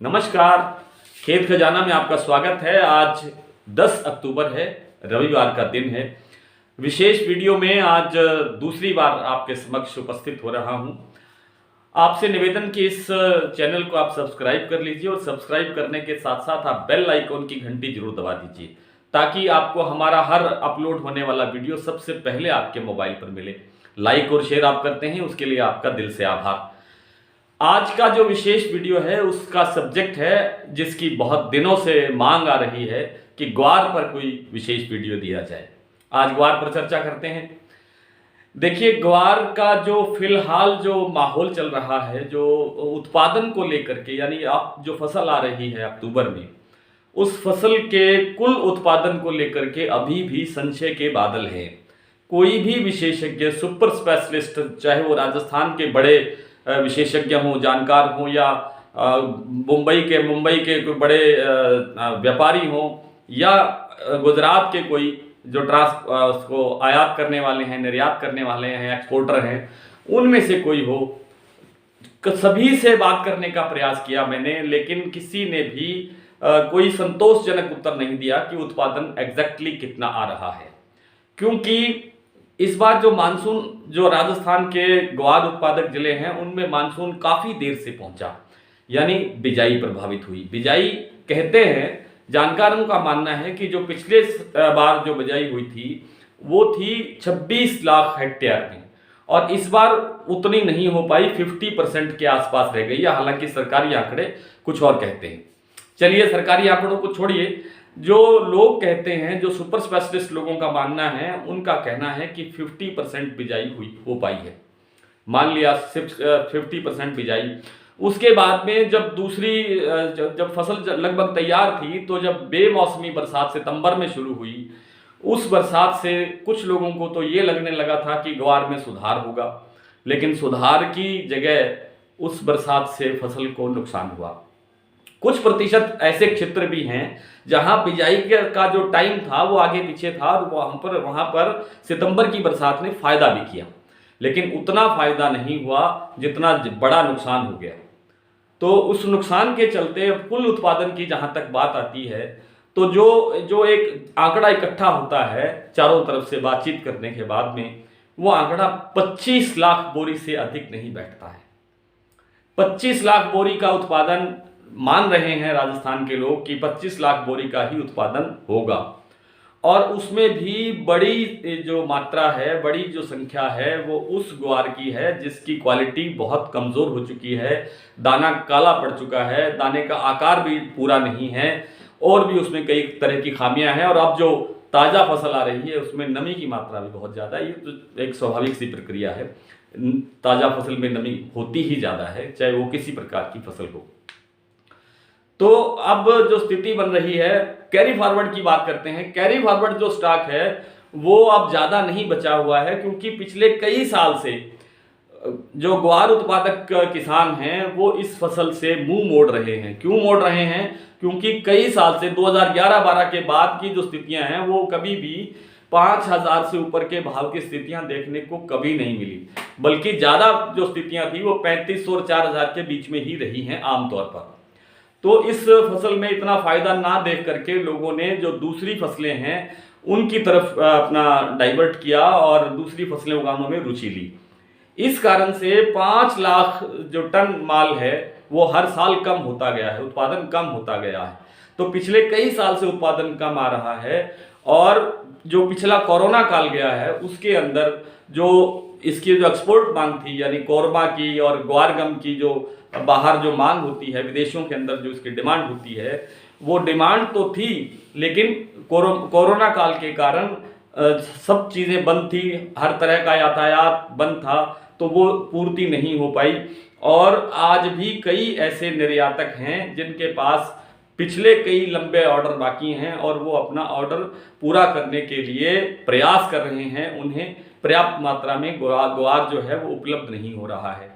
नमस्कार। खेत खजाना में आपका स्वागत है। आज 10 अक्टूबर है, रविवार का दिन है। विशेष वीडियो में आज दूसरी बार आपके समक्ष उपस्थित हो रहा हूं। आपसे निवेदन कि इस चैनल को आप सब्सक्राइब कर लीजिए और सब्सक्राइब करने के साथ साथ आप बेल आइकॉन की घंटी जरूर दबा दीजिए ताकि आपको हमारा हर अपलोड होने वाला वीडियो सबसे पहले आपके मोबाइल पर मिले। लाइक और शेयर आप करते हैं, उसके लिए आपका दिल से आभार। आज का जो विशेष वीडियो है उसका सब्जेक्ट है जिसकी बहुत दिनों से मांग आ रही है कि ग्वार पर कोई विशेष वीडियो दिया जाए। आज ग्वार पर चर्चा करते हैं। देखिए, ग्वार का जो फिलहाल जो माहौल चल रहा है, जो उत्पादन को लेकर के, यानी अब जो फसल आ रही है अक्टूबर में, उस फसल के कुल उत्पादन को लेकर के अभी भी संशय के बादल हैं। कोई भी विशेषज्ञ, सुपर स्पेशलिस्ट, चाहे वो राजस्थान के बड़े विशेषज्ञ हों, जानकार हों, या मुंबई के कोई बड़े व्यापारी हों, या गुजरात के कोई जो उसको आयात करने वाले हैं, निर्यात करने वाले हैं, एक्सपोर्टर हैं, उनमें से कोई हो, सभी से बात करने का प्रयास किया मैंने, लेकिन किसी ने भी कोई संतोषजनक उत्तर नहीं दिया कि उत्पादन एग्जैक्टली कितना आ रहा है। क्योंकि इस बार जो मानसून, जो राजस्थान के ग्वार उत्पादक जिले हैं, उनमें मानसून काफी देर से पहुंचा, यानी बिजाई प्रभावित हुई। बिजाई कहते हैं, जानकारों का मानना है कि जो पिछले बार जो बिजाई हुई थी वो थी 26 लाख हेक्टेयर में, और इस बार उतनी नहीं हो पाई, 50% के आसपास रह गई है। हालांकि सरकारी आंकड़े कुछ और कहते हैं। चलिए, सरकारी आंकड़ों को छोड़िए, जो लोग कहते हैं, जो सुपर स्पेशलिस्ट लोगों का मानना है, उनका कहना है कि 50% बिजाई हो पाई है। मान लिया सिर्फ 50% बिजाई। उसके बाद में जब जब फसल लगभग तैयार थी, तो जब बेमौसमी बरसात सितंबर में शुरू हुई, उस बरसात से कुछ लोगों को तो ये लगने लगा था कि ग्वार में सुधार होगा, लेकिन सुधार की जगह उस बरसात से फसल को नुकसान हुआ। कुछ प्रतिशत ऐसे क्षेत्र भी हैं जहां बिजाई का जो टाइम था वो आगे पीछे था, और वहां पर सितंबर की बरसात ने फायदा भी किया, लेकिन उतना फायदा नहीं हुआ जितना बड़ा नुकसान हो गया। तो उस नुकसान के चलते अब कुल उत्पादन की जहां तक बात आती है, तो जो एक आंकड़ा इकट्ठा होता है चारों तरफ से बातचीत करने के बाद में, वो आंकड़ा 25 लाख बोरी से अधिक नहीं बैठता है। 25 लाख बोरी का उत्पादन मान रहे हैं राजस्थान के लोग कि 25 लाख बोरी का ही उत्पादन होगा, और उसमें भी बड़ी जो मात्रा है, बड़ी जो संख्या है, वो उस ग्वार की है जिसकी क्वालिटी बहुत कमज़ोर हो चुकी है। दाना काला पड़ चुका है, दाने का आकार भी पूरा नहीं है, और भी उसमें कई तरह की खामियां हैं। और अब जो ताज़ा फसल आ रही है उसमें नमी की मात्रा भी बहुत ज़्यादा है। ये तो एक स्वाभाविक सी प्रक्रिया है, ताज़ा फसल में नमी होती ही ज़्यादा है, चाहे वो किसी प्रकार की फसल हो। तो अब जो स्थिति बन रही है, कैरी फॉरवर्ड की बात करते हैं। कैरी फॉरवर्ड जो स्टॉक है वो अब ज़्यादा नहीं बचा हुआ है, क्योंकि पिछले कई साल से जो ग्वार उत्पादक किसान हैं वो इस फसल से मुंह मोड़ रहे हैं। क्यों मोड़ रहे हैं? क्योंकि कई साल से 2011-12 के बाद की जो स्थितियां हैं वो कभी भी 5,000 से ऊपर के भाव की स्थितियां देखने को कभी नहीं मिली, बल्कि ज़्यादा जो स्थितियां थी वो 3,500 और 4,000 के बीच में ही रही हैं आमतौर पर। तो इस फसल में इतना फायदा ना देख करके लोगों ने जो दूसरी फसलें हैं उनकी तरफ अपना डाइवर्ट किया और दूसरी फसलें उगाने में रुचि ली। इस कारण से 5 लाख जो टन माल है वो हर साल कम होता गया है, उत्पादन कम होता गया है। तो पिछले कई साल से उत्पादन कम आ रहा है, और जो पिछला कोरोना काल गया है उसके अंदर जो इसकी जो एक्सपोर्ट मांग थी, यानी कोरमा की और ग्वारगम की जो बाहर जो मांग होती है, विदेशों के अंदर जो इसकी डिमांड होती है, वो डिमांड तो थी, लेकिन कोरोना काल के कारण सब चीज़ें बंद थी, हर तरह का यातायात बंद था, तो वो पूर्ति नहीं हो पाई। और आज भी कई ऐसे निर्यातक हैं जिनके पास पिछले कई लंबे ऑर्डर बाकी हैं, और वो अपना ऑर्डर पूरा करने के लिए प्रयास कर रहे हैं। उन्हें पर्याप्त मात्रा में ग्वार जो है वो उपलब्ध नहीं हो रहा है।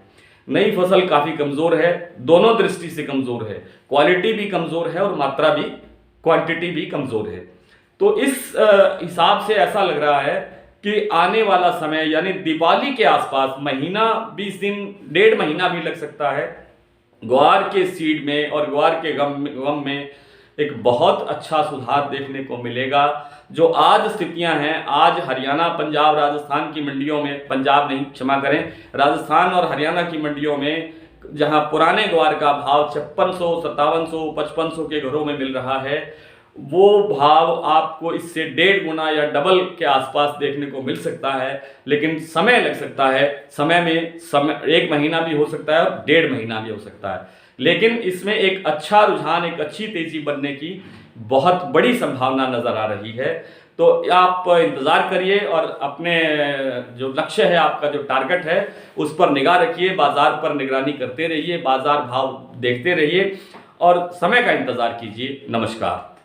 नई फसल काफ़ी कमज़ोर है, दोनों दृष्टि से कमज़ोर है, क्वालिटी भी कमज़ोर है और मात्रा भी, क्वांटिटी भी कमज़ोर है। तो इस हिसाब से ऐसा लग रहा है कि आने वाला समय, यानी दिवाली के आसपास, महीना 20 दिन, 1.5 महीना भी लग सकता है, ग्वार के सीड में और ग्वार के गम में एक बहुत अच्छा सुधार देखने को मिलेगा। जो आज स्थितियां हैं, आज हरियाणा, पंजाब, राजस्थान की मंडियों में, पंजाब नहीं, क्षमा करें, राजस्थान और हरियाणा की मंडियों में जहां पुराने ग्वार का भाव 5600, 5700, 5500 के घरों में मिल रहा है, वो भाव आपको इससे 1.5 गुना या डबल के आसपास देखने को मिल सकता है। लेकिन समय लग सकता है, समय में 1 महीना भी हो सकता है और 1.5 महीना भी हो सकता है, लेकिन इसमें एक अच्छा रुझान, एक अच्छी तेजी बनने की बहुत बड़ी संभावना नजर आ रही है। तो आप इंतजार करिए और अपने जो लक्ष्य है, आपका जो टारगेट है, उस पर निगाह रखिए, बाजार पर निगरानी करते रहिए, बाजार भाव देखते रहिए और समय का इंतजार कीजिए। नमस्कार।